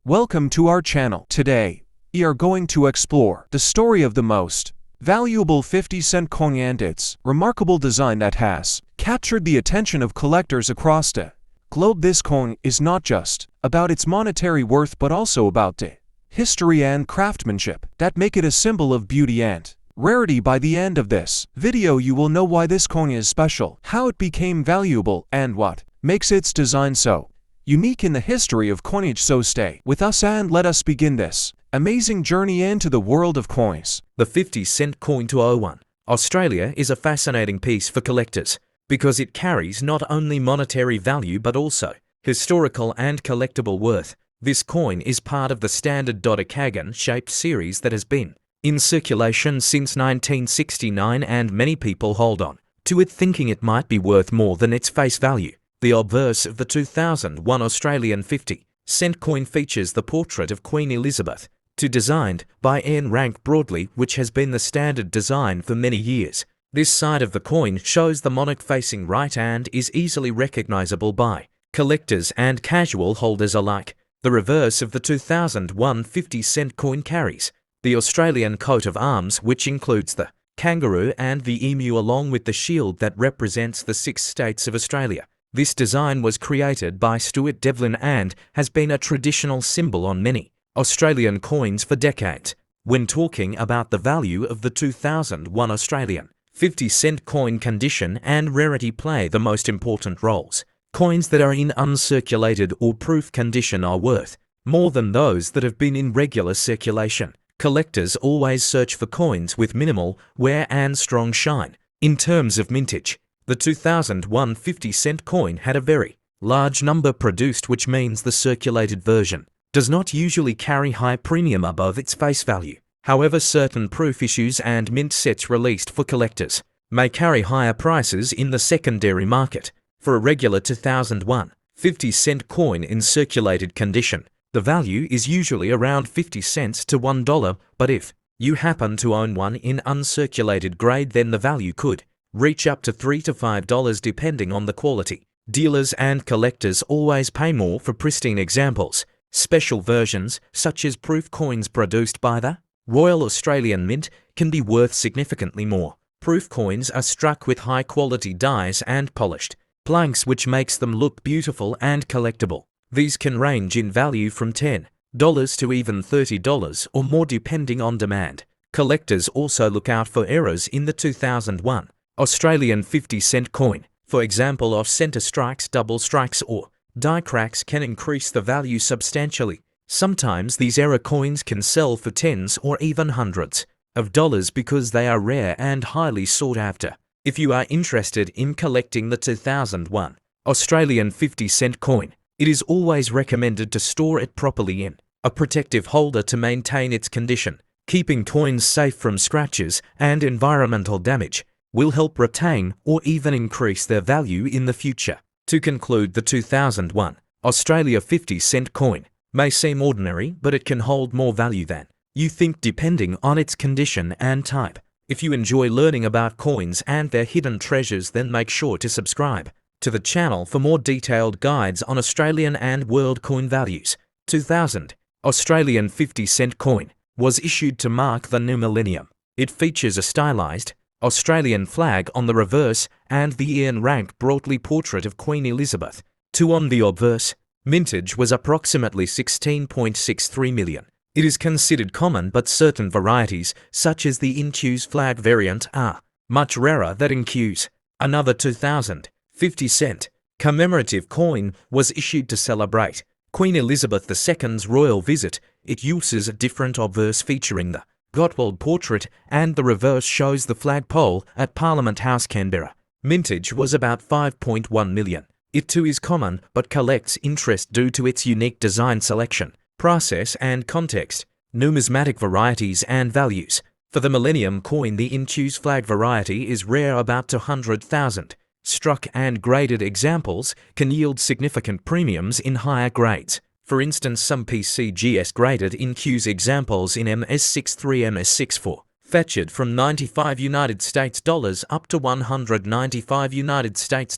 Welcome to our channel. Today, we are going to explore the story of the most valuable 50-cent coin and its remarkable design that has captured the attention of collectors across the globe. This coin is not just about its monetary worth but also about the history and craftsmanship that make it a symbol of beauty and rarity. By the end of this video, you will know why this coin is special, how it became valuable, and what makes its design so unique in the history of coinage. So stay with us and let us begin this amazing journey into the world of coins. The 50-cent coin to 01 Australia is a fascinating piece for collectors because it carries not only monetary value but also historical and collectible worth. This coin is part of the standard octagon-shaped series that has been in circulation since 1969, and many people hold on to it thinking it might be worth more than its face value. The obverse of the 2001 Australian 50-cent coin features the portrait of Queen Elizabeth, designed by Ian Rank Broadley, which has been the standard design for many years. This side of the coin shows the monarch facing right and is easily recognizable by collectors and casual holders alike. The reverse of the 2001 50-cent coin carries the Australian coat of arms, which includes the kangaroo and the emu along with the shield that represents the 6 states of Australia. This design was created by Stuart Devlin and has been a traditional symbol on many Australian coins for decades. When talking about the value of the 2001 Australian 50-cent coin, condition and rarity play the most important roles. Coins that are in uncirculated or proof condition are worth more than those that have been in regular circulation. Collectors always search for coins with minimal wear and strong shine. In terms of mintage, the 2001 50-cent coin had a very large number produced, which means the circulated version does not usually carry high premium above its face value. However, certain proof issues and mint sets released for collectors may carry higher prices in the secondary market. For a regular 2001 50-cent coin in circulated condition, the value is usually around 50 cents to $1, but if you happen to own one in uncirculated grade, then the value could reach up to $3 to $5 depending on the quality. Dealers and collectors always pay more for pristine examples. Special versions, such as proof coins produced by the Royal Australian Mint, can be worth significantly more. Proof coins are struck with high-quality dies and polished planks, which makes them look beautiful and collectible. These can range in value from $10 to even $30 or more depending on demand. Collectors also look out for errors in the 2001 Australian 50-cent coin. For example, off-center strikes, double strikes, or die cracks can increase the value substantially. Sometimes these error coins can sell for tens or even hundreds of dollars because they are rare and highly sought after. If you are interested in collecting the 2001 Australian 50-cent coin, it is always recommended to store it properly in a protective holder to maintain its condition. Keeping coins safe from scratches and environmental damage will help retain or even increase their value in the future. To conclude, the 2001 Australia 50-cent coin may seem ordinary, but it can hold more value than you think depending on its condition and type. If you enjoy learning about coins and their hidden treasures, then make sure to subscribe to the channel for more detailed guides on Australian and world coin values. 2000 Australian 50-cent coin was issued to mark the new millennium. It features a stylized Australian flag on the reverse and the Ian Rank Broadley portrait of Queen Elizabeth II on the obverse. Mintage was approximately 16.63 million. It is considered common, but certain varieties, such as the Inquis flag variant, are much rarer than Inquis. Another 2000 50-cent commemorative coin was issued to celebrate Queen Elizabeth II's royal visit. It uses a different obverse featuring the Gottwald portrait, and the reverse shows the flagpole at Parliament House, Canberra. Mintage was about 5.1 million. It too is common, but collects interest due to its unique design, selection, process and context. Numismatic varieties and values. For the Millennium coin, the Inquis flag variety is rare, about 200,000. Struck and graded examples can yield significant premiums in higher grades. For instance, some PCGS graded Inquis examples in MS63, MS64 fetched from $95 US up to $195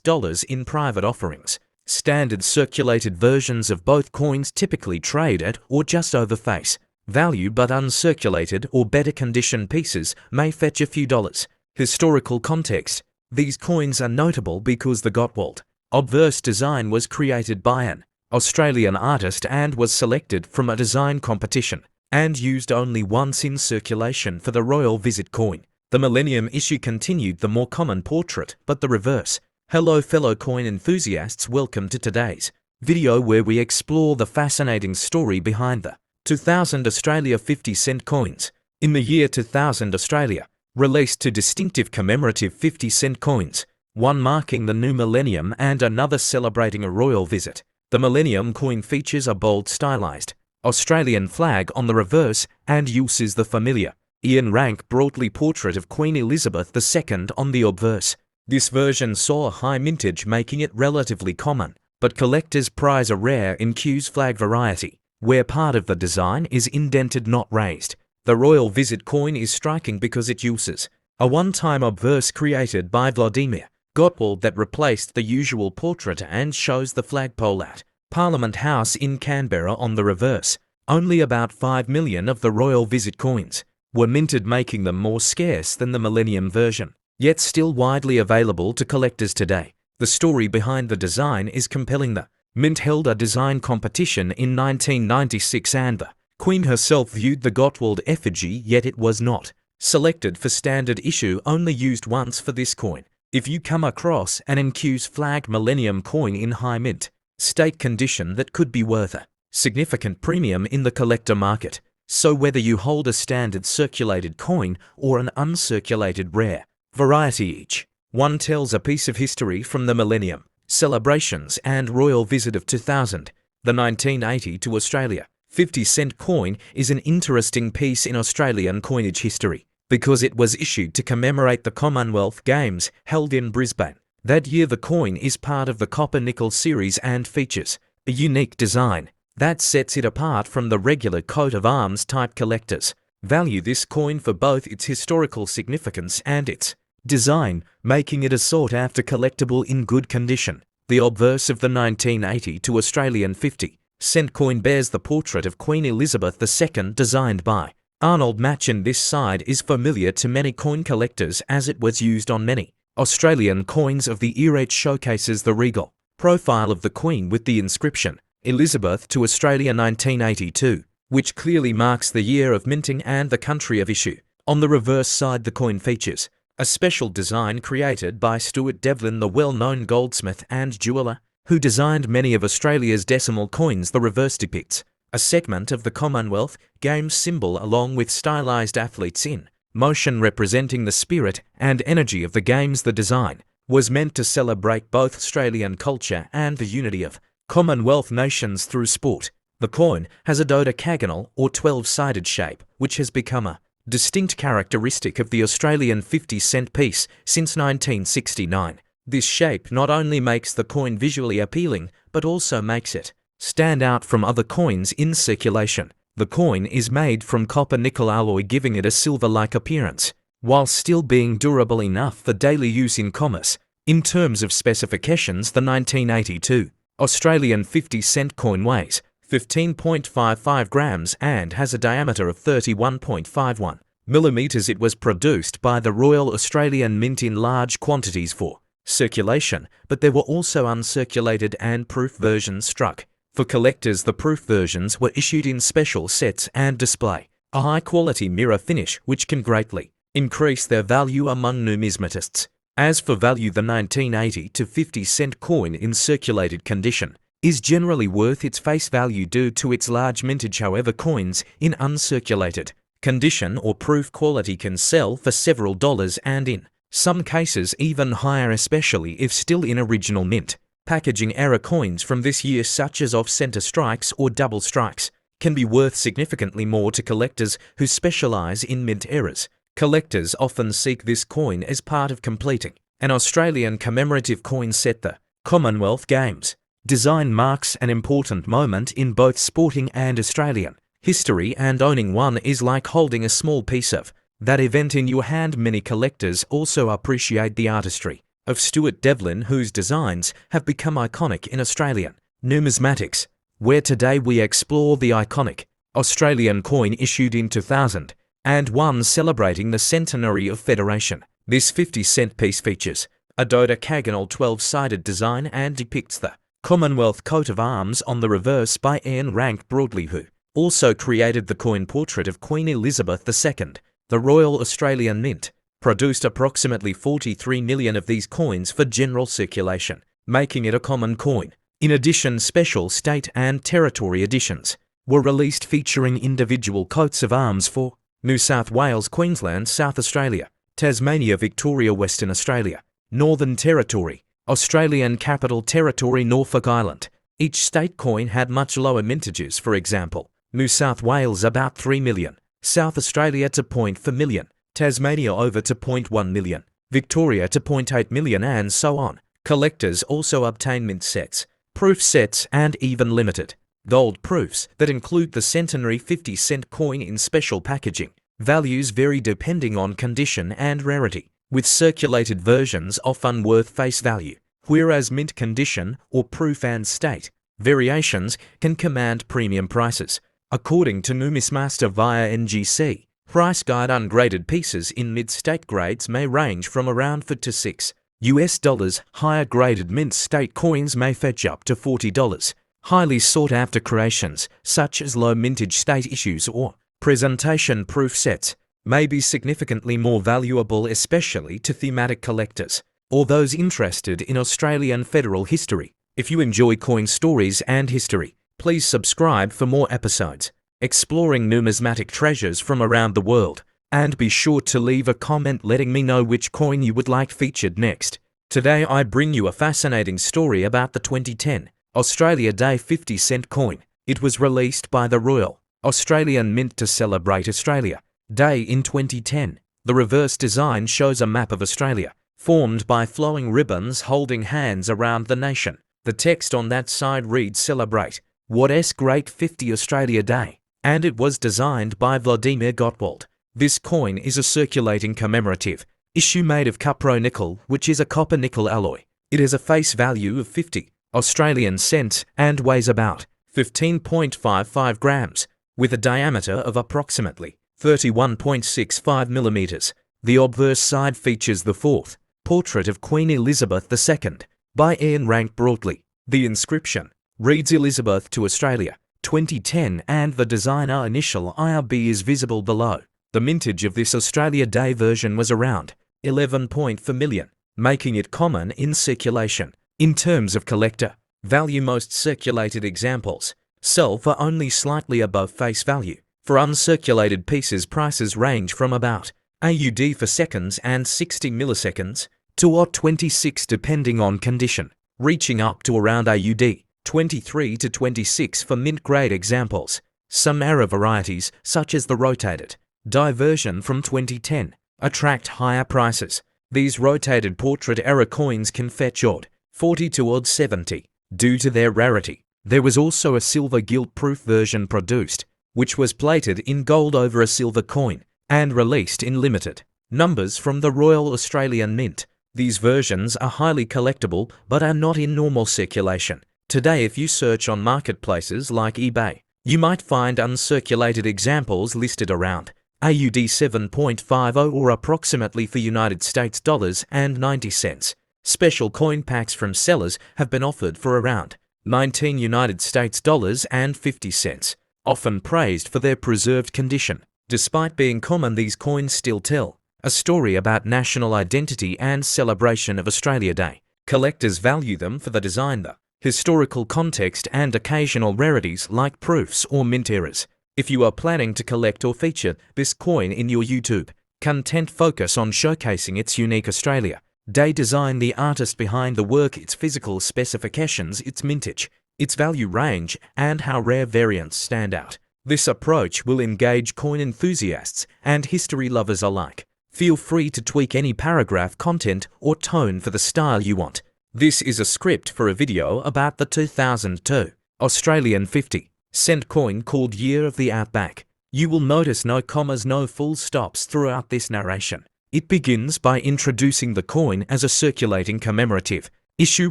US in private offerings. Standard circulated versions of both coins typically trade at or just over face value, but uncirculated or better condition pieces may fetch a few dollars. Historical context. These coins are notable because the Gottwald obverse design was created by an Australian artist and was selected from a design competition and used only once in circulation for the Royal Visit coin. The Millennium issue continued the more common portrait, but the reverse. Hello fellow coin enthusiasts, welcome to today's video where we explore the fascinating story behind the 2000 Australia 50-cent coins. In the year 2000, Australia released two distinctive commemorative 50-cent coins, one marking the new millennium and another celebrating a royal visit. The Millennium coin features a bold stylized Australian flag on the reverse and uses the familiar Ian Rank broadly portrait of Queen Elizabeth II on the obverse. This version saw a high mintage, making it relatively common, but collectors prize a rare Q's flag variety, where part of the design is indented, not raised. The Royal Visit coin is striking because it uses a one-time obverse created by Vladimir Gottwald that replaced the usual portrait and shows the flagpole at Parliament House in Canberra on the reverse. Only about 5 million of the Royal Visit coins were minted, making them more scarce than the Millennium version, yet still widely available to collectors today. The story behind the design is compelling. The Mint held a design competition in 1996 and the Queen herself viewed the Gottwald effigy, yet it was not selected for standard issue, only used once for this coin. If you come across an Q's flag Millennium coin in high mint state condition, that could be worth a significant premium in the collector market. So whether you hold a standard circulated coin or an uncirculated rare variety, each one tells a piece of history from the Millennium celebrations and Royal Visit of 2000. The 1980 to Australia 50-cent coin is an interesting piece in Australian coinage history because it was issued to commemorate the Commonwealth Games held in Brisbane. That year the coin is part of the copper-nickel series and features a unique design that sets it apart from the regular coat of arms type. Collectors value this coin for both its historical significance and its design, making it a sought-after collectible in good condition. The obverse of the 1980 to Australian 50-cent coin bears the portrait of Queen Elizabeth II designed by Arnold Machen. This side is familiar to many coin collectors as it was used on many Australian coins of the era. It showcases the regal profile of the Queen with the inscription Elizabeth to Australia 1982, which clearly marks the year of minting and the country of issue. On the reverse side, the coin features a special design created by Stuart Devlin, the well-known goldsmith and jeweller who designed many of Australia's decimal coins. The reverse depicts a segment of the Commonwealth Games symbol along with stylized athletes in motion representing the spirit and energy of the Games. The design was meant to celebrate both Australian culture and the unity of Commonwealth nations through sport. The coin has a dodecagonal or 12-sided shape, which has become a distinct characteristic of the Australian 50-cent piece since 1969. This shape not only makes the coin visually appealing, but also makes it stand out from other coins in circulation. The coin is made from copper-nickel alloy, giving it a silver-like appearance, while still being durable enough for daily use in commerce. In terms of specifications, the 1982 Australian 50-cent coin weighs 15.55 grams and has a diameter of 31.51 millimeters. It was produced by the Royal Australian Mint in large quantities for circulation, but there were also uncirculated and proof versions struck. For collectors, the proof versions were issued in special sets and display a high-quality mirror finish, which can greatly increase their value among numismatists. As for value, the 1980 to 50-cent coin in circulated condition is generally worth its face value due to its large mintage. However, coins in uncirculated condition or proof quality can sell for several dollars and in some cases even higher, especially if still in original mint. Packaging error coins from this year, such as off-center strikes or double strikes, can be worth significantly more to collectors who specialize in mint errors. Collectors often seek this coin as part of completing an Australian commemorative coin set. The Commonwealth Games design marks an important moment in both sporting and Australian history, and owning one is like holding a small piece of that event in your hand. Many collectors also appreciate the artistry of Stuart Devlin, whose designs have become iconic in Australian numismatics, where today we explore the iconic Australian coin issued in 2000 and one celebrating the centenary of Federation. This 50-cent piece features a dodecagonal 12-sided design and depicts the Commonwealth coat of arms on the reverse by Ian Rank Broadley, who also created the coin portrait of Queen Elizabeth II. The Royal Australian Mint produced approximately 43 million of these coins for general circulation, making it a common coin. In addition, special state and territory editions were released featuring individual coats of arms for New South Wales, Queensland, South Australia, Tasmania, Victoria, Western Australia, Northern Territory, Australian Capital Territory, Norfolk Island. Each state coin had much lower mintages. For example, New South Wales about 3 million, South Australia to 0.4 million, Tasmania over to 0.1 million, Victoria to 0.8 million, and so on. Collectors also obtain mint sets, proof sets, and even limited gold proofs that include the centenary 50-cent coin in special packaging. Values vary depending on condition and rarity, with circulated versions often worth face value, whereas mint condition or proof and state variations can command premium prices. According to Numismaster via NGC, price guide, ungraded pieces in mid-state grades may range from around $4 to $6. Higher graded mint state coins may fetch up to $40. Highly sought-after creations, such as low mintage state issues or presentation proof sets, may be significantly more valuable, especially to thematic collectors or those interested in Australian federal history. If you enjoy coin stories and history, please subscribe for more episodes exploring numismatic treasures from around the world, and be sure to leave a comment letting me know which coin you would like featured next. Today I bring you a fascinating story about the 2010 Australia Day 50-cent coin. It was released by the Royal Australian Mint to celebrate Australia Day in 2010. The reverse design shows a map of Australia, formed by flowing ribbons holding hands around the nation. The text on that side reads "Celebrate What's Great 50 Australia Day," and it was designed by Vladimir Gottwald. This coin is a circulating commemorative issue made of cupro-nickel, which is a copper-nickel alloy. It has a face value of 50 Australian cents and weighs about 15.55 grams, with a diameter of approximately 31.65 millimeters. The obverse side features the fourth portrait of Queen Elizabeth II by Ian Rank Broadley. The inscription reads "Elizabeth to Australia, 2010," and the designer initial IRB is visible below. The mintage of this Australia Day version was around 11.4 million, making it common in circulation. In terms of collector value, most circulated examples sell for only slightly above face value. For uncirculated pieces, prices range from about AUD for seconds and 60 milliseconds to AUD 26 depending on condition, reaching up to around AUD 23 to 26 for mint-grade examples. Some error varieties, such as the rotated die version from 2010, attract higher prices. These rotated portrait error coins can fetch AUD 40 to AUD 70 due to their rarity. There was also a silver gilt-proof version produced, which was plated in gold over a silver coin and released in limited numbers from the Royal Australian Mint. These versions are highly collectible but are not in normal circulation. Today, if you search on marketplaces like eBay, you might find uncirculated examples listed around AUD 7.50 or approximately for United States dollars and 90 cents. Special coin packs from sellers have been offered for around 19 United States dollars and 50 cents, often praised for their preserved condition. Despite being common, these coins still tell a story about national identity and celebration of Australia Day. Collectors value them for the design, the historical context, and occasional rarities like proofs or mint errors. If you are planning to collect or feature this coin in your YouTube content, focus on showcasing its unique Australia Day design, the artist behind the work, its physical specifications, its mintage, its value range, and how rare variants stand out. This approach will engage coin enthusiasts and history lovers alike. Feel free to tweak any paragraph, content, or tone for the style you want. This is a script for a video about the 2002 Australian 50-cent coin called Year of the Outback. You will notice no commas, no full stops throughout this narration. It begins by introducing the coin as a circulating commemorative issue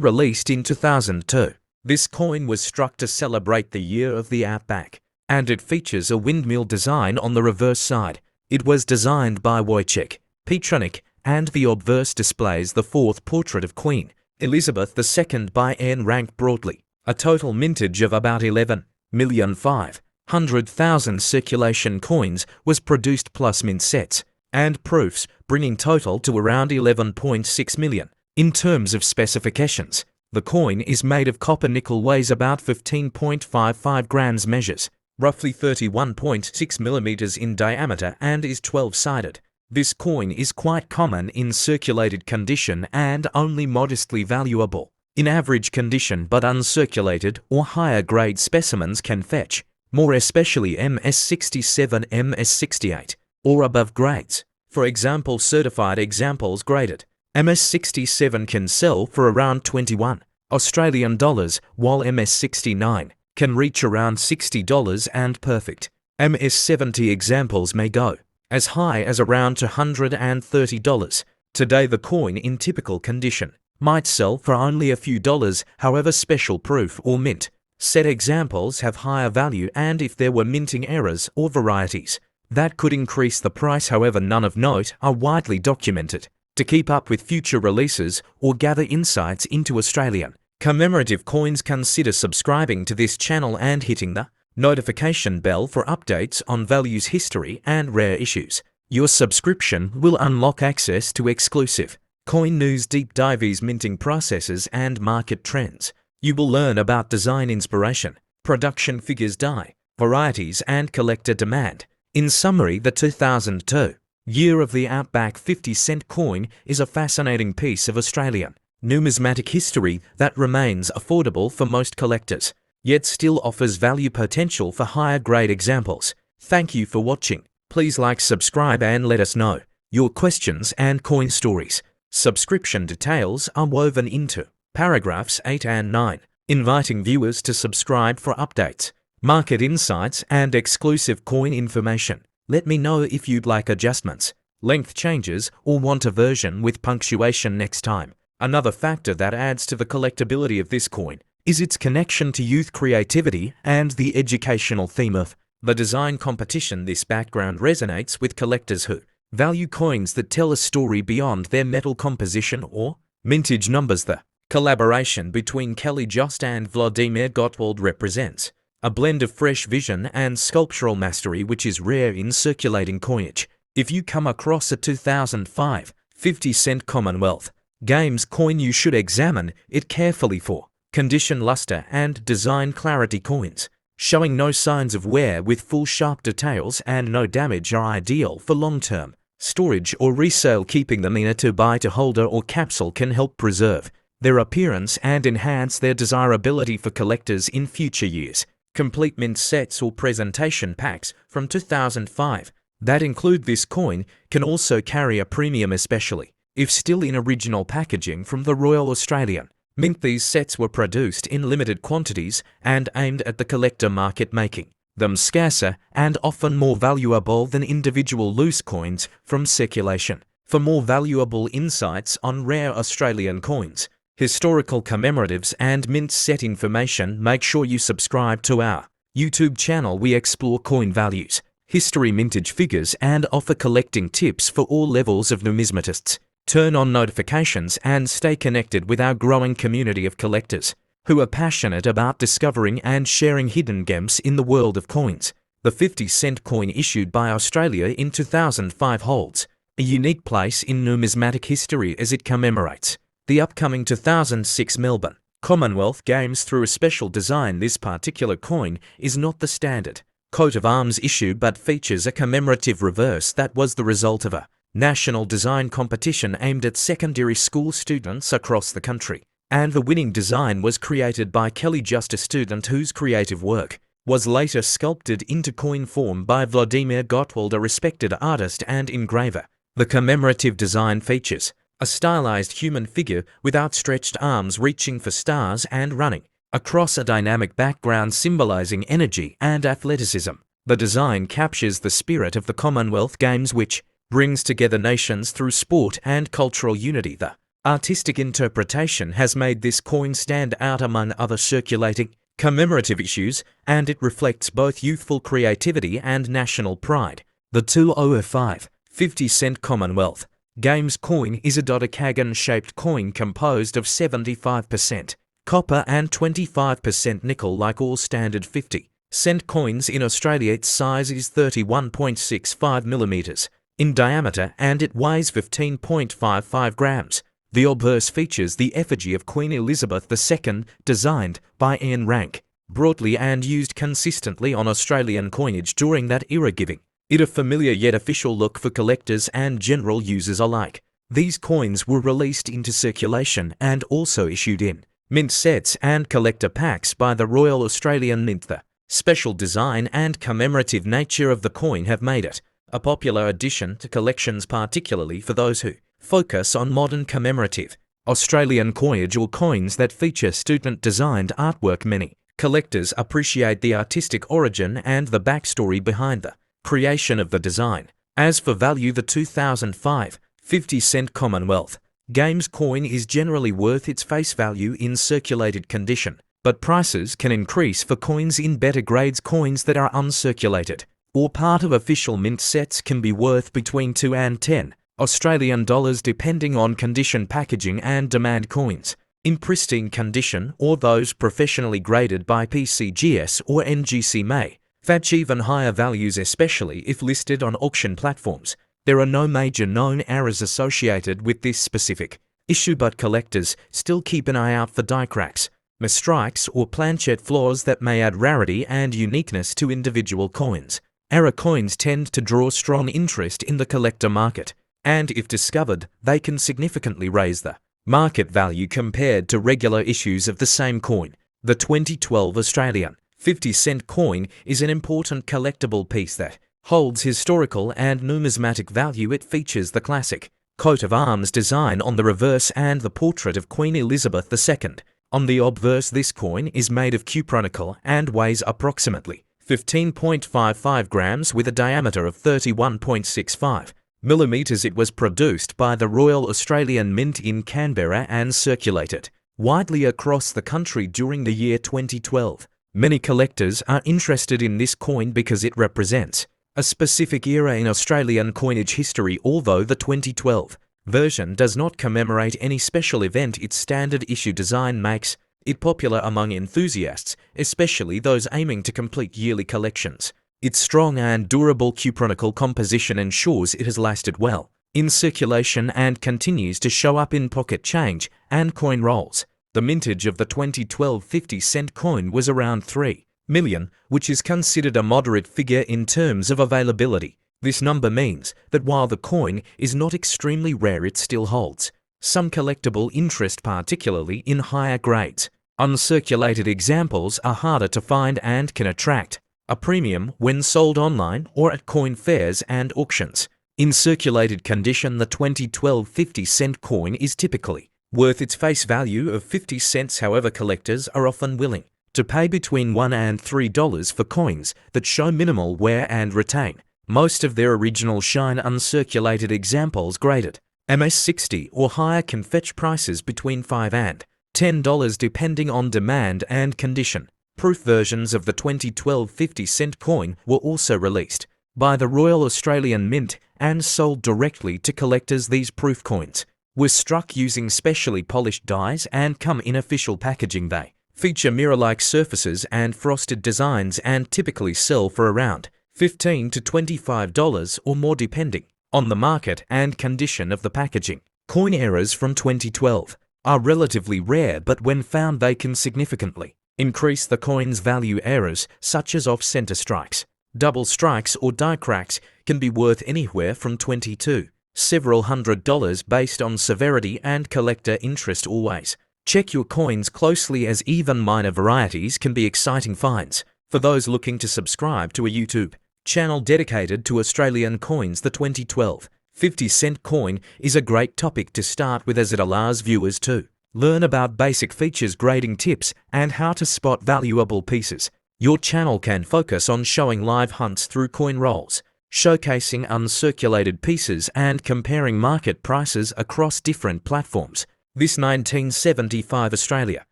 released in 2002. This coin was struck to celebrate the year of the Outback, and it features a windmill design on the reverse side. It was designed by Wojciech Petronik, and the obverse displays the fourth portrait of Queen Elizabeth II by Anne Rank Broadley. A total mintage of about 11,500,000 circulation coins was produced plus mint sets and proofs, bringing total to around 11.6 million. In terms of specifications, the coin is made of copper nickel, weighs about 15.55 grams, measures roughly 31.6 millimeters in diameter, and is 12-sided. This coin is quite common in circulated condition and only modestly valuable in average condition, but uncirculated or higher grade specimens can fetch more, especially MS67, MS68 or above grades. For example, certified examples graded MS67 can sell for around 21 Australian dollars, while MS69 can reach around $60, and perfect MS70 examples may go as high as around $230. Today, the coin in typical condition might sell for only a few dollars. However, special proof or mint set examples have higher value, and if there were minting errors or varieties, that could increase the price. However, none of note are widely documented. To keep up with future releases or gather insights into Australian commemorative coins, consider subscribing to this channel and hitting the notification bell for updates on values, history, and rare issues. Your subscription will unlock access to exclusive coin news, deep dives, minting processes, and market trends. You will learn about design inspiration, production figures, die varieties, and collector demand. In summary, the 2002 Year of the Outback 50-cent coin is a fascinating piece of Australian numismatic history that remains affordable for most collectors, yet still offers value potential for higher grade examples. Thank you for watching. Please like, subscribe, and let us know your questions and coin stories. Subscription details are woven into paragraphs 8 and 9, inviting viewers to subscribe for updates, market insights, and exclusive coin information. Let me know if you'd like adjustments, length changes, or want a version with punctuation next time. Another factor that adds to the collectability of this coin is its connection to youth creativity and the educational theme of the design competition. This background resonates with collectors who value coins that tell a story beyond their metal composition or mintage numbers. The collaboration between Kelly Jost and Vladimir Gottwald represents a blend of fresh vision and sculptural mastery which is rare in circulating coinage. If you come across a 2005 50-cent Commonwealth Games coin, you should examine it carefully for condition, luster, and design clarity. Coins showing no signs of wear with full sharp details and no damage are ideal for long-term storage or resale. Keeping them in a 2x2 holder or capsule can help preserve their appearance and enhance their desirability for collectors in future years. Complete mint sets or presentation packs from 2005 that include this coin can also carry a premium, especially if still in original packaging from the Royal Australian Mint. These sets were produced in limited quantities and aimed at the collector market, making them scarcer and often more valuable than individual loose coins from circulation. For more valuable insights on rare Australian coins, historical commemoratives, and mint set information, make sure you subscribe to our YouTube channel. We explore coin values, history, mintage figures, and offer collecting tips for all levels of numismatists. Turn on notifications and stay connected with our growing community of collectors who are passionate about discovering and sharing hidden gems in the world of coins. The 50-cent coin issued by Australia in 2005 holds a unique place in numismatic history as it commemorates the upcoming 2006 Melbourne Commonwealth Games through a special design. This particular coin is not the standard coat of arms issue but features a commemorative reverse that was the result of a national design competition aimed at secondary school students across the country, and the winning design was created by Kelly Jost, a student whose creative work was later sculpted into coin form by Vladimir Gottwald, a respected artist and engraver. The commemorative design features a stylized human figure with outstretched arms reaching for stars and running across a dynamic background symbolizing energy and athleticism. The design captures the spirit of the Commonwealth Games, which brings together nations through sport and cultural unity. The artistic interpretation has made this coin stand out among other circulating commemorative issues, and it reflects both youthful creativity and national pride. The 2005 50-cent Commonwealth Games coin is a dodecagon-shaped coin composed of 75% copper and 25% nickel. Like all standard 50-cent coins in Australia, its size is 31.65 millimeters in diameter and it weighs 15.55 grams. The obverse features the effigy of Queen Elizabeth II, designed by Ian Rank, broadly and used consistently on Australian coinage during that era, giving it a familiar yet official look for collectors and general users alike. These coins were released into circulation and also issued in mint sets and collector packs by the Royal Australian Mint. The special design and commemorative nature of the coin have made it a popular addition to collections, particularly for those who focus on modern commemorative Australian coinage or coins that feature student-designed artwork. Many collectors appreciate the artistic origin and the backstory behind the creation of the design. As for value, the 2005 50-cent Commonwealth Games coin is generally worth its face value in circulated condition, but prices can increase for coins in better grades. Coins that are uncirculated or part of official mint sets can be worth between 2 and 10 Australian dollars depending on condition, packaging and demand. Coins in pristine condition or those professionally graded by PCGS or NGC may fetch even higher values, especially if listed on auction platforms. There are no major known errors associated with this specific issue, but collectors still keep an eye out for die cracks, misstrikes or planchet flaws that may add rarity and uniqueness to individual coins. Error coins tend to draw strong interest in the collector market, and if discovered, they can significantly raise the market value compared to regular issues of the same coin. The 2012 Australian 50-cent coin is an important collectible piece that holds historical and numismatic value. It features the classic coat of arms design on the reverse and the portrait of Queen Elizabeth II on the obverse. This coin is made of cupronickel and weighs approximately 15.55 grams with a diameter of 31.65 millimeters. It was produced by the Royal Australian Mint in Canberra and circulated widely across the country during the year 2012. Many collectors are interested in this coin because it represents a specific era in Australian coinage history. Although the 2012 version does not commemorate any special event, its standard issue design makes it popular among enthusiasts, especially those aiming to complete yearly collections. Its strong and durable cupronickel composition ensures it has lasted well in circulation and continues to show up in pocket change and coin rolls. The mintage of the 2012 50-cent coin was around 3 million, which is considered a moderate figure in terms of availability. This number means that while the coin is not extremely rare, it still holds some collectible interest, particularly in higher grades. Uncirculated examples are harder to find and can attract a premium when sold online or at coin fairs and auctions. In circulated condition, the 2012 50-cent coin is typically worth its face value of 50 cents. However, collectors are often willing to pay between $1 and $3 for coins that show minimal wear and retain most of their original shine. Uncirculated examples graded MS60 or higher can fetch prices between $5 and $10 depending on demand and condition. Proof versions of the 2012 50-cent coin were also released by the Royal Australian Mint and sold directly to collectors. These proof coins were struck using specially polished dies and come in official packaging. They feature mirror-like surfaces and frosted designs and typically sell for around $15 to $25 or more depending on the market and condition of the packaging. Coin errors from 2012 are relatively rare, but when found they can significantly increase the coin's value. Errors such as off-center strikes, double strikes or die cracks can be worth anywhere from $20 to several $100 based on severity and collector interest. Always check your coins closely, as even minor varieties can be exciting finds. For those looking to subscribe to a YouTube channel dedicated to Australian coins, the 2012 50-cent coin is a great topic to start with, as it allows viewers to learn about basic features, grading tips, and how to spot valuable pieces. Your channel can focus on showing live hunts through coin rolls, showcasing uncirculated pieces and comparing market prices across different platforms. This 1975 Australia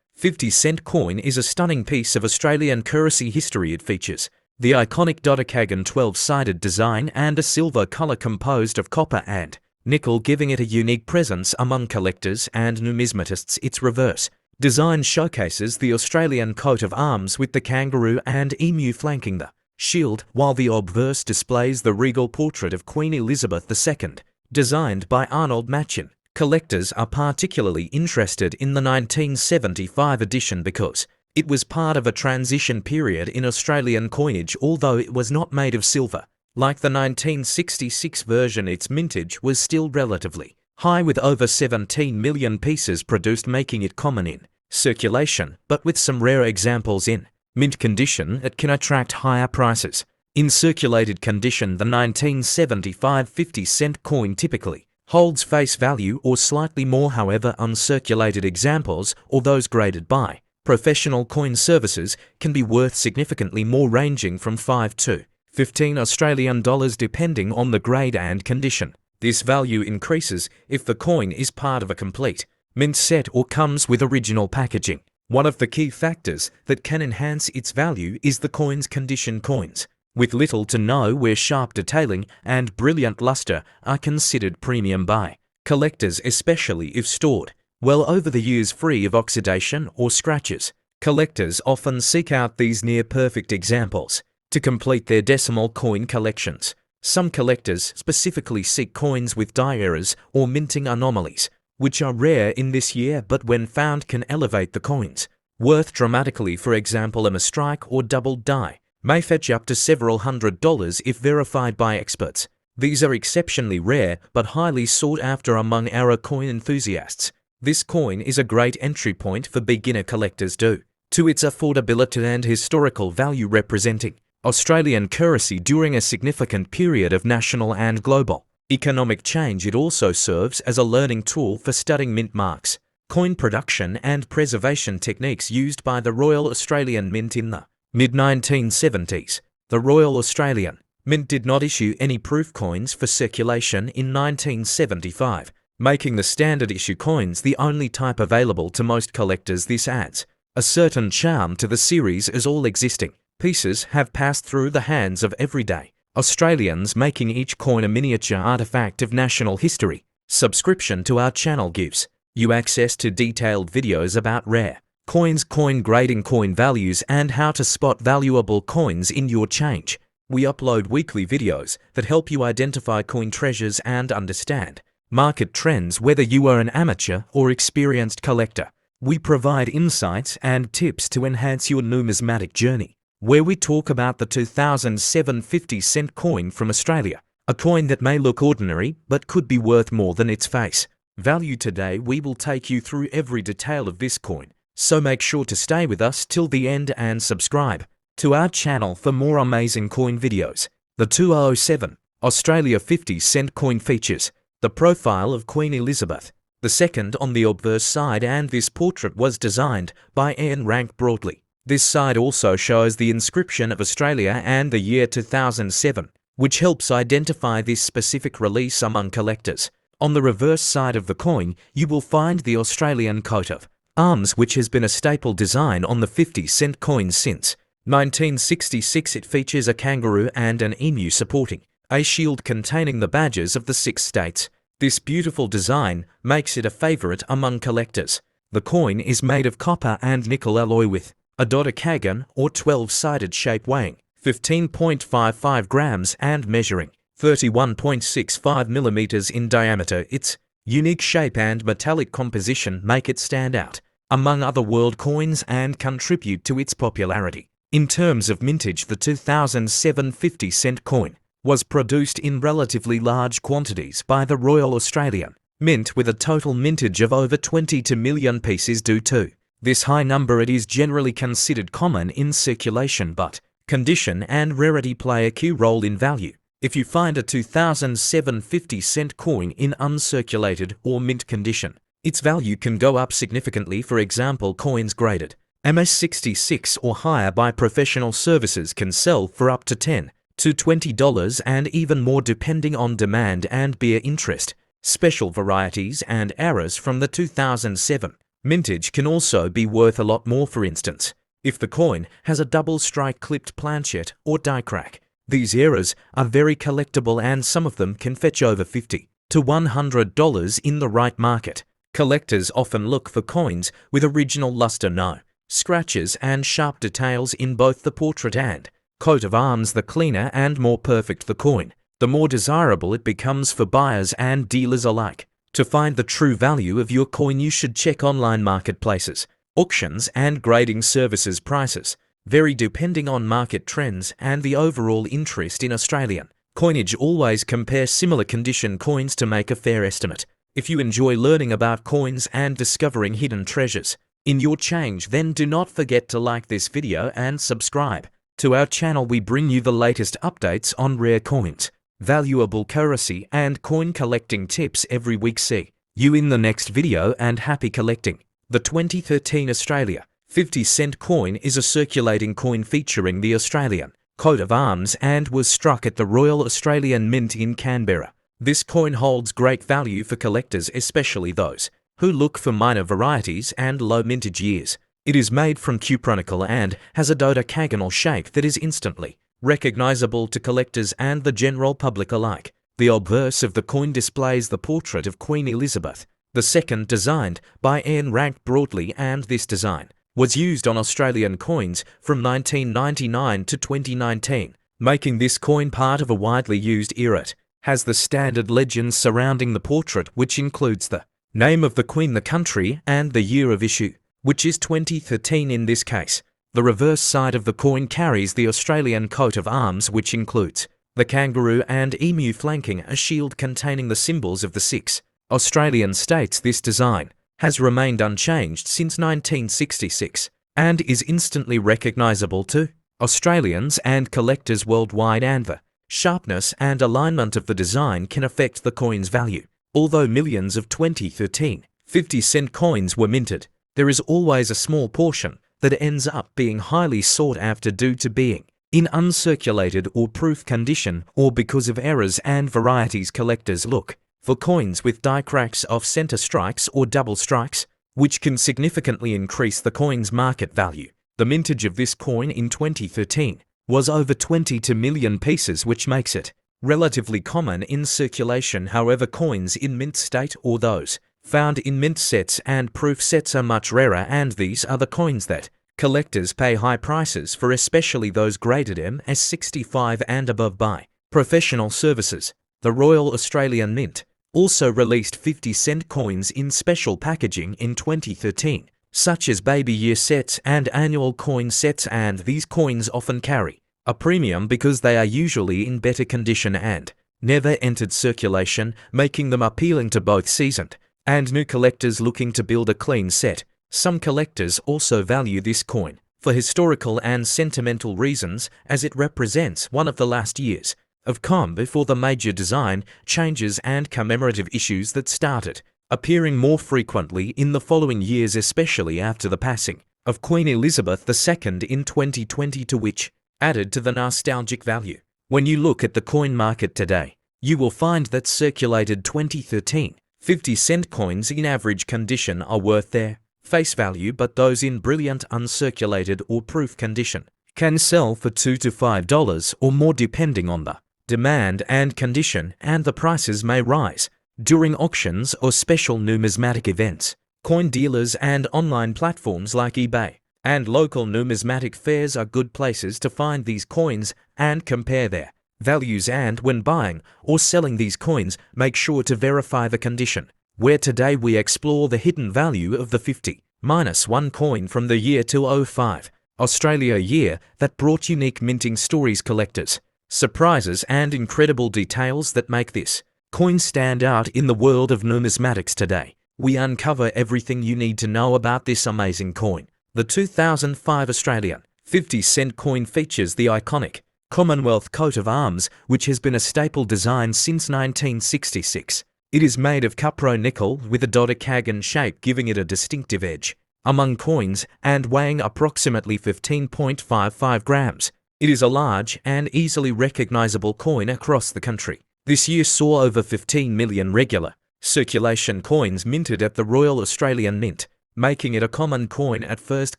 50-cent coin is a stunning piece of Australian currency history. It features the iconic Dodecagon 12-sided design and a silver colour composed of copper and nickel, giving it a unique presence among collectors and numismatists. Its reverse design showcases the Australian coat of arms with the kangaroo and emu flanking the shield, while the obverse displays the regal portrait of Queen Elizabeth II, designed by Arnold Machin. Collectors are particularly interested in the 1975 edition because it was part of a transition period in Australian coinage, although it was not made of silver. Like the 1966 version, its mintage was still relatively high, with over 17 million pieces produced, making it common in circulation, but with some rare examples in mint condition, it can attract higher prices. In circulated condition, the 1975 50-cent coin typically holds face value or slightly more. However, uncirculated examples, or those graded by professional coin services, can be worth significantly more, ranging from 5 to 15 Australian dollars depending on the grade and condition. This value increases if the coin is part of a complete mint set or comes with original packaging. One of the key factors that can enhance its value is the coin's condition. Coins with little to no wear, sharp detailing, and brilliant luster are considered premium by collectors, especially if stored well over the years, free of oxidation or scratches. Collectors often seek out these near-perfect examples to complete their decimal coin collections. Some collectors specifically seek coins with die errors or minting anomalies, which are rare in this year but when found can elevate the coin's worth dramatically. For example, a mistrike or doubled die may fetch up to several $100s if verified by experts. These are exceptionally rare but highly sought after among our coin enthusiasts. This coin is a great entry point for beginner collectors due to its affordability and historical value, representing Australian currency during a significant period of national and global economic change. It also serves as a learning tool for studying mint marks, coin production and preservation techniques used by the Royal Australian Mint in the mid-1970s. The Royal Australian Mint did not issue any proof coins for circulation in 1975, making the standard issue coins the only type available to most collectors. This adds a certain charm to the series, as all existing pieces have passed through the hands of everyday Australians, making each coin a miniature artifact of national history. Subscription to our channel gives you access to detailed videos about rare coins, coin grading, coin values, and how to spot valuable coins in your change. We upload weekly videos that help you identify coin treasures and understand market trends, whether you are an amateur or experienced collector. We provide insights and tips to enhance your numismatic journey, where we talk about the 2007 50-cent coin from Australia, a coin that may look ordinary but could be worth more than its face value. Today we will take you through every detail of this coin, so make sure to stay with us till the end and subscribe to our channel for more amazing coin videos. The 2007 Australia 50-cent coin features the profile of Queen Elizabeth II on the obverse side, and this portrait was designed by Ian Rank Broadley. This side also shows the inscription of Australia and the year 2007, which helps identify this specific release among collectors. On the reverse side of the coin, you will find the Australian coat of arms, which has been a staple design on the 50-cent coin since 1966. It features a kangaroo and an emu supporting a shield containing the badges of the 6 states. This beautiful design makes it a favourite among collectors. The coin is made of copper and nickel alloy with a dodecagon or 12-sided shape, weighing 15.55 grams and measuring 31.65 millimeters in diameter. Its unique shape and metallic composition make it stand out among other world coins and contribute to its popularity. In terms of mintage, the 2007 50-cent coin was produced in relatively large quantities by the Royal Australian Mint, with a total mintage of over 22 million pieces. Due to this high number, it is generally considered common in circulation, but condition and rarity play a key role in value. If you find a 2007 50-cent coin in uncirculated or mint condition, its value can go up significantly. For example, coins graded MS66 or higher by professional services can sell for up to $10,000 to $20 and even more depending on demand and beer interest. Special varieties and eras from the 2007 mintage can also be worth a lot more. For instance, if the coin has a double strike clipped planchet or die crack. These eras are very collectible and some of them can fetch over $50 to $100 in the right market. Collectors often look for coins with original luster, no scratches and sharp details in both the portrait and coat of arms. The cleaner and more perfect the coin, the more desirable it becomes for buyers and dealers alike. To find the true value of your coin, you should check online marketplaces, auctions and grading services. Prices vary depending on market trends and the overall interest in Australian coinage. Always compare similar condition coins to make a fair estimate. If you enjoy learning about coins and discovering hidden treasures in your change, then do not forget to like this video and subscribe to our channel. We bring you the latest updates on rare coins, valuable currency and coin collecting tips every week. See you in the next video and happy collecting. The 2013 Australia 50-cent coin is a circulating coin featuring the Australian coat of arms and was struck at the Royal Australian Mint in Canberra. This coin holds great value for collectors, especially those who look for minor varieties and low mintage years. It is made from cupronickel and has a dodecagonal shape that is instantly recognizable to collectors and the general public alike. The obverse of the coin displays the portrait of Queen Elizabeth II, designed by Ian Rank broadly, and this design was used on Australian coins from 1999 to 2019, making this coin part of a widely used era. It has the standard legends surrounding the portrait, which includes the name of the Queen, the country, and the year of issue, which is 2013 in this case. The reverse side of the coin carries the Australian coat of arms, which includes the kangaroo and emu flanking a shield containing the symbols of the 6 Australian states. This design has remained unchanged since 1966 and is instantly recognisable to Australians and collectors worldwide, and the sharpness and alignment of the design can affect the coin's value. Although millions of 2013 50-cent coins were minted, there is always a small portion that ends up being highly sought after due to being in uncirculated or proof condition, or because of errors and varieties. Collectors look for coins with die cracks, off center strikes or double strikes, which can significantly increase the coin's market value. The mintage of this coin in 2013 was over 22 million pieces, which makes it relatively common in circulation. However, coins in mint state or those found in mint sets and proof sets are much rarer, and these are the coins that collectors pay high prices for, especially those graded MS65 and above by professional services. The Royal Australian Mint also released 50-cent coins in special packaging in 2013, such as baby year sets and annual coin sets, and these coins often carry a premium because they are usually in better condition and never entered circulation, making them appealing to both seasoned and new collectors looking to build a clean set. Some collectors also value this coin for historical and sentimental reasons, as it represents one of the last years of calm before the major design changes and commemorative issues that started appearing more frequently in the following years, especially after the passing of Queen Elizabeth II in 2020, to which added to the nostalgic value. When you look at the coin market today, you will find that circulated 2013 50-cent coins in average condition are worth their face value, but those in brilliant uncirculated or proof condition can sell for $2 to $5 or more depending on the demand and condition, and the prices may rise during auctions or special numismatic events. Coin dealers and online platforms like eBay and local numismatic fairs are good places to find these coins and compare their values, and when buying or selling these coins, make sure to verify the condition. Where today we explore the hidden value of the 50-1 coin from the year 2005 Australia, year that brought unique minting stories, collectors, surprises and incredible details that make this coin stand out in the world of numismatics today. We uncover everything you need to know about this amazing coin. The 2005 Australian 50-cent coin features the iconic Commonwealth coat of arms, which has been a staple design since 1966. It is made of cupronickel with a dodecagon shape, giving it a distinctive edge among coins, and weighing approximately 15.55 grams. It is a large and easily recognizable coin across the country. This year saw over 15 million regular circulation coins minted at the Royal Australian Mint, making it a common coin at first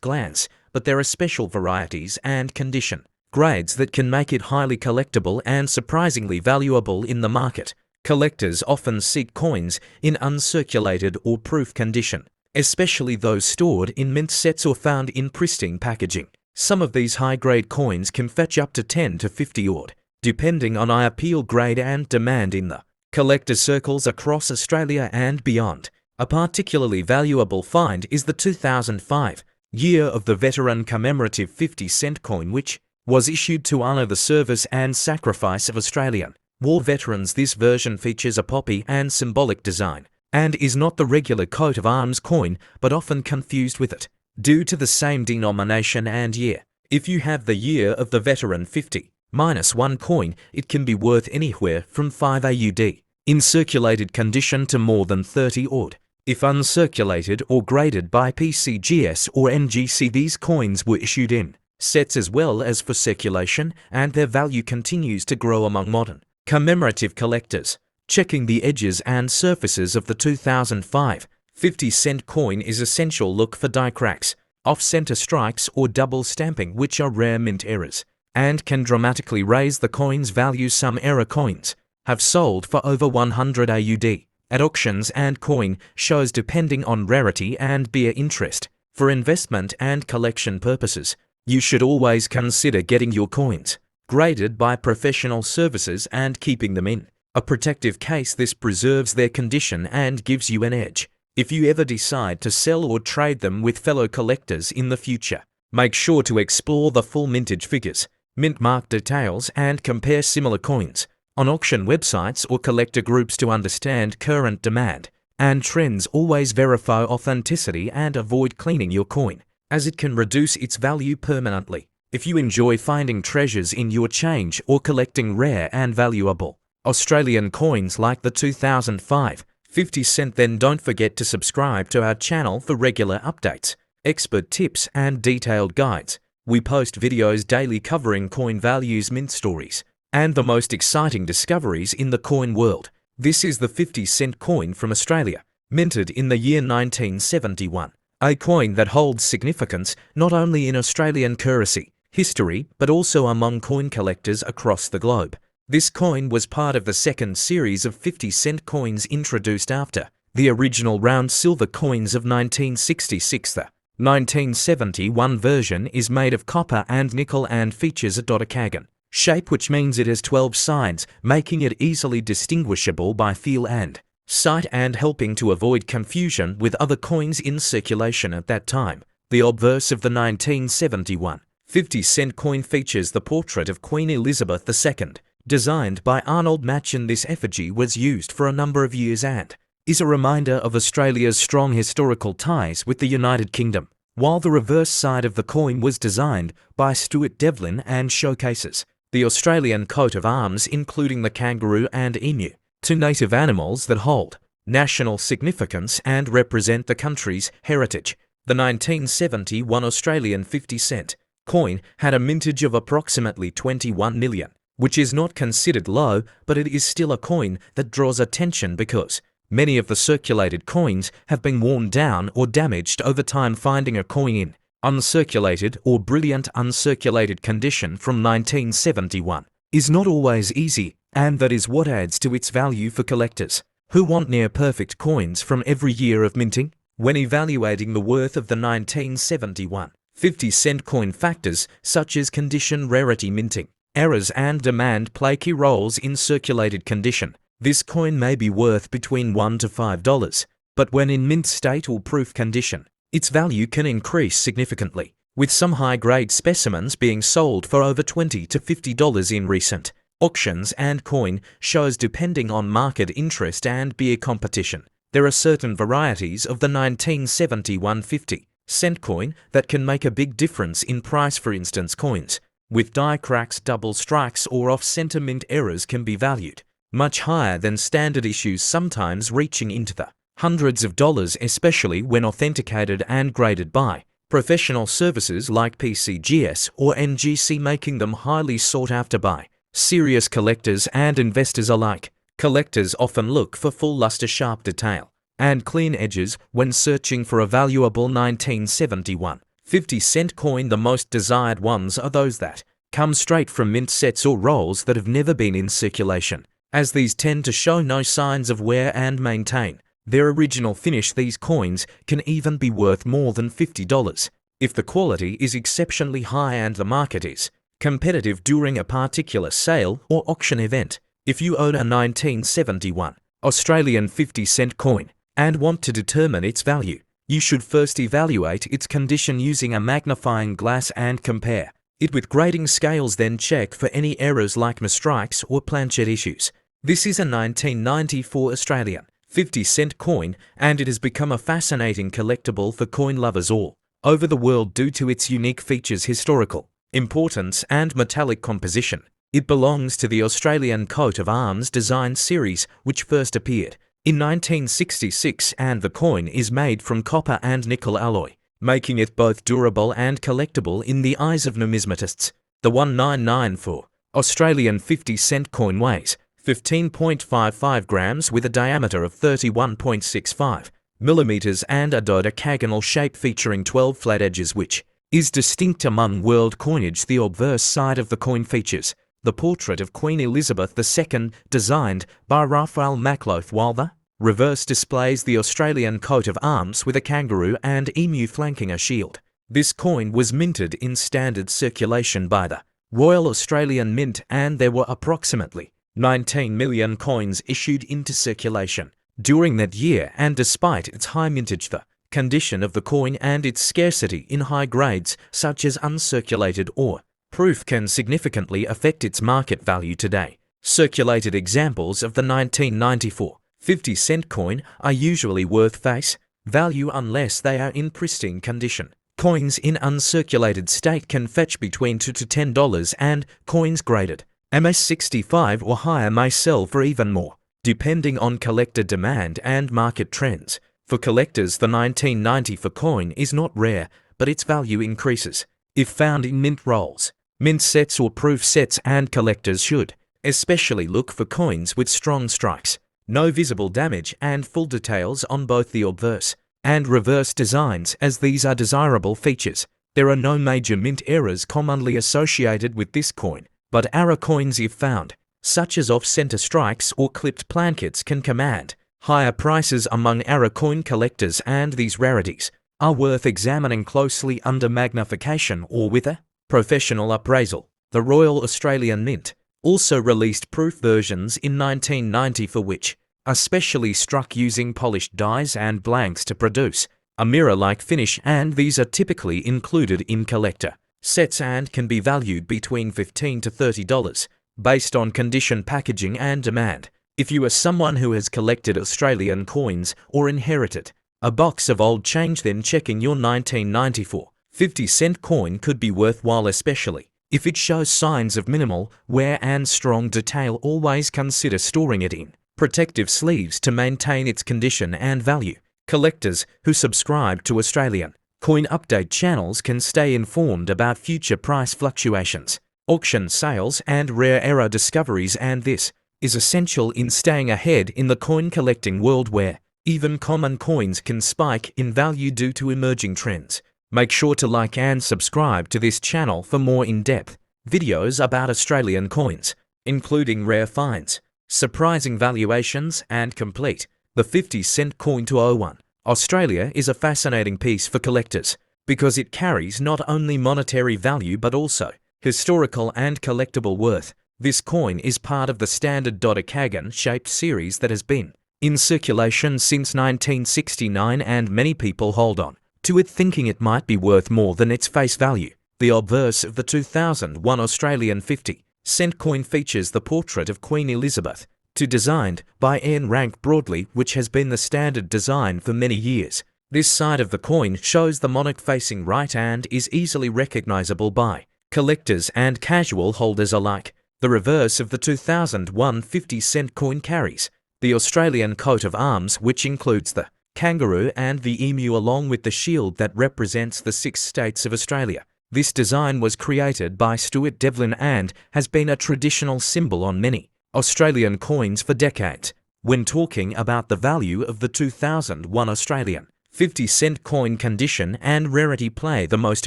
glance, but there are special varieties and condition grades that can make it highly collectible and surprisingly valuable in the market. Collectors often seek coins in uncirculated or proof condition, especially those stored in mint sets or found in pristine packaging. Some of these high-grade coins can fetch up to 10 to 50 odd, depending on appeal grade and demand in the collector circles across Australia and beyond. A particularly valuable find is the 2005 Year of the Veteran Commemorative 50-cent coin, which was issued to honour the service and sacrifice of Australian war veterans. This version features a poppy and symbolic design, and is not the regular coat of arms coin, but often confused with it, due to the same denomination and year. If you have the Year of the Veteran 50-1 coin, it can be worth anywhere from 5 AUD in circulated condition to more than 30 odd. If uncirculated or graded by PCGS or NGC, these coins were issued in sets as well as for circulation, and their value continues to grow among modern commemorative collectors. Checking the edges and surfaces of the 2005 50-cent coin is essential. Look for die cracks, off-center strikes or double stamping, which are rare mint errors and can dramatically raise the coin's value. Some error coins have sold for over 100 AUD at auctions and coin shows, depending on rarity and bear interest. For investment and collection purposes, you should always consider getting your coins graded by professional services and keeping them in a protective case. This preserves their condition and gives you an edge if you ever decide to sell or trade them with fellow collectors in the future. Make sure to explore the full mintage figures, mint mark details, and compare similar coins on auction websites or collector groups to understand current demand and trends. Always verify authenticity and avoid cleaning your coin, as it can reduce its value permanently. If you enjoy finding treasures in your change or collecting rare and valuable Australian coins like the 2005 50-cent, then don't forget to subscribe to our channel for regular updates, expert tips, and detailed guides. We post videos daily covering coin values, mint stories, and the most exciting discoveries in the coin world. This is the 50-cent coin from Australia, minted in the year 1971. A coin that holds significance not only in Australian currency history, but also among coin collectors across the globe. This coin was part of the second series of 50-cent coins introduced after the original round silver coins of 1966. The 1971 version is made of copper and nickel and features a dodecagon shape, which means it has 12 sides, making it easily distinguishable by feel and sight and helping to avoid confusion with other coins in circulation at that time. The obverse of the 1971 50-cent coin features the portrait of Queen Elizabeth II, designed by Arnold Machen. This effigy was used for a number of years and is a reminder of Australia's strong historical ties with the United Kingdom, while the reverse side of the coin was designed by Stuart Devlin and showcases the Australian coat of arms, including the kangaroo and emu, two native animals that hold national significance and represent the country's heritage. The 1971 Australian 50-cent coin had a mintage of approximately 21 million, which is not considered low, but it is still a coin that draws attention because many of the circulated coins have been worn down or damaged over time. Finding a coin in uncirculated or brilliant uncirculated condition from 1971 is not always easy, and that is what adds to its value for collectors who want near-perfect coins from every year of minting. When evaluating the worth of the 1971 50-cent coin, factors such as condition, rarity, minting errors, and demand play key roles in circulated condition. This coin may be worth between $1 to $5, but when in mint state or proof condition, its value can increase significantly, with some high-grade specimens being sold for over $20 to $50 in recent auctions and coin shows. Depending on market interest and beer competition, there are certain varieties of the 1971 50-cent coin that can make a big difference in price. For instance, coins with die cracks, double strikes, or off-center mint errors can be valued much higher than standard issues, sometimes reaching into the hundreds of dollars, especially when authenticated and graded by professional services like PCGS or NGC making them highly sought after by serious collectors and investors alike. Collectors often look for full luster sharp detail and clean edges when searching for a valuable 1971 50-cent coin. The most desired ones are those that come straight from mint sets or rolls that have never been in circulation, as these tend to show no signs of wear and maintain their original finish. These coins can even be worth more than $50 if the quality is exceptionally high and the market is competitive during a particular sale or auction event. If you own a 1971 Australian 50-cent coin and want to determine its value, you should first evaluate its condition using a magnifying glass and compare it with grading scales, then check for any errors like mistrikes or planchet issues. This is a 1994 Australian 50-cent coin, and it has become a fascinating collectible for coin lovers all over the world due to its unique features, historical importance and metallic composition. It belongs to the Australian coat of arms design series, which first appeared in 1966, and the coin is made from copper and nickel alloy, making it both durable and collectible in the eyes of numismatists. The 1994 Australian 50-cent coin weighs 15.55 grams with a diameter of 31.65 millimeters and a dodecagonal shape featuring 12 flat edges, which is distinct among world coinage. The obverse side of the coin features the portrait of Queen Elizabeth II, designed by Raphael Macloth, while the reverse displays the Australian coat of arms with a kangaroo and emu flanking a shield. This coin was minted in standard circulation by the Royal Australian Mint, and there were approximately 19 million coins issued into circulation during that year, and despite its high mintage, the condition of the coin and its scarcity in high grades such as uncirculated or proof can significantly affect its market value today. Circulated examples of the 1994 50-cent coin are usually worth face value unless they are in pristine condition. Coins in uncirculated state can fetch between $2 to $10, and coins graded MS65 or higher may sell for even more, depending on collector demand and market trends. For collectors, the 1994 coin is not rare, but its value increases if found in mint rolls, mint sets or proof sets, and collectors should especially look for coins with strong strikes, no visible damage, and full details on both the obverse and reverse designs, as these are desirable features. There are no major mint errors commonly associated with this coin, but error coins, if found, such as off-center strikes or clipped plankets, can command higher prices among error coin collectors, and these rarities are worth examining closely under magnification or with a professional appraisal. The Royal Australian Mint also released proof versions in 1990 for which are specially struck using polished dies and blanks to produce a mirror-like finish, and these are typically included in collector sets and can be valued between $15 to $30 based on condition, packaging, and demand. If you are someone who has collected Australian coins or inherited a box of old change, then checking your 1994 50-cent coin could be worthwhile, especially if it shows signs of minimal wear and strong detail. Always consider storing it in protective sleeves to maintain its condition and value. Collectors who subscribe to Australian coin update channels can stay informed about future price fluctuations, auction sales, and rare error discoveries, and this is essential in staying ahead in the coin collecting world, where even common coins can spike in value due to emerging trends. Make sure to like and subscribe to this channel for more in-depth videos about Australian coins, including rare finds, surprising valuations, and complete the 50-cent coin to 01. Australia is a fascinating piece for collectors because it carries not only monetary value but also historical and collectible worth. This coin is part of the standard dodecagon-shaped series that has been in circulation since 1969, and many people hold on to it thinking it might be worth more than its face value. The obverse of the 2001 Australian 50-cent coin features the portrait of Queen Elizabeth II, designed by Ian Rank Broadley, which has been the standard design for many years. This side of the coin shows the monarch facing right and is easily recognizable by collectors and casual holders alike. The reverse of the 2001 50-cent coin carries the Australian coat of arms, which includes the kangaroo and the emu along with the shield that represents the 6 states of Australia. This design was created by Stuart Devlin and has been a traditional symbol on many Australian coins for decades. When talking about the value of the 2001 Australian 50-cent coin, condition and rarity play the most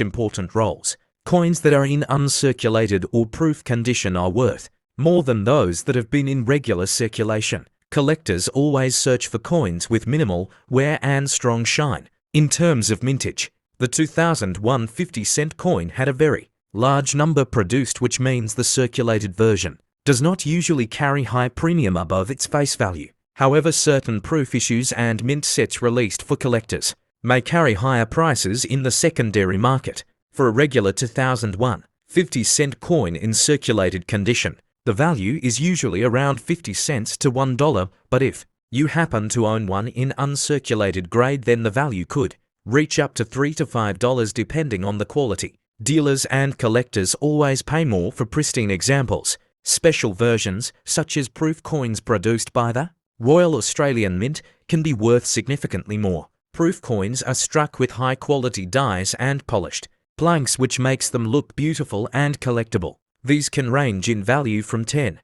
important roles. Coins that are in uncirculated or proof condition are worth more than those that have been in regular circulation. Collectors always search for coins with minimal wear and strong shine. In terms of mintage, the 2001 50-cent coin had a very large number produced, which means the circulated version does not usually carry high premium above its face value. However, certain proof issues and mint sets released for collectors may carry higher prices in the secondary market. For a regular 2001 50-cent coin in circulated condition, the value is usually around 50 cents to $1, but if you happen to own one in uncirculated grade, then the value could reach up to $3 to $5 depending on the quality. Dealers and collectors always pay more for pristine examples. Special versions, such as proof coins produced by the Royal Australian Mint, can be worth significantly more. Proof coins are struck with high-quality dies and polished blanks, which makes them look beautiful and collectible. These can range in value from $10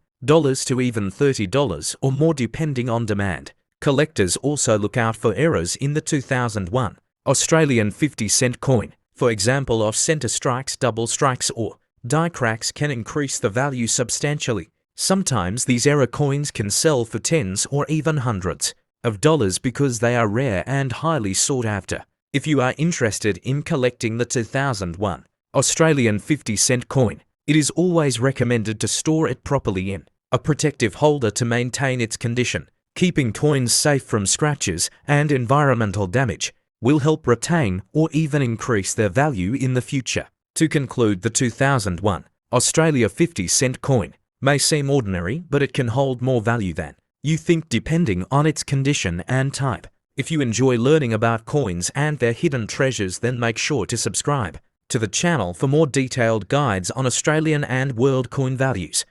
to even $30 or more depending on demand. Collectors also look out for errors in the 2001 Australian 50-cent coin. For example, off-center strikes, double strikes or die cracks can increase the value substantially. Sometimes these error coins can sell for tens or even hundreds of dollars because they are rare and highly sought after. If you are interested in collecting the 2001 Australian 50-cent coin, it is always recommended to store it properly in a protective holder to maintain its condition. Keeping coins safe from scratches and environmental damage will help retain or even increase their value in the future. To conclude, the 2001 Australia 50-cent coin may seem ordinary, but it can hold more value than you think depending on its condition and type. If you enjoy learning about coins and their hidden treasures, then make sure to subscribe to the channel for more detailed guides on Australian and world coin values.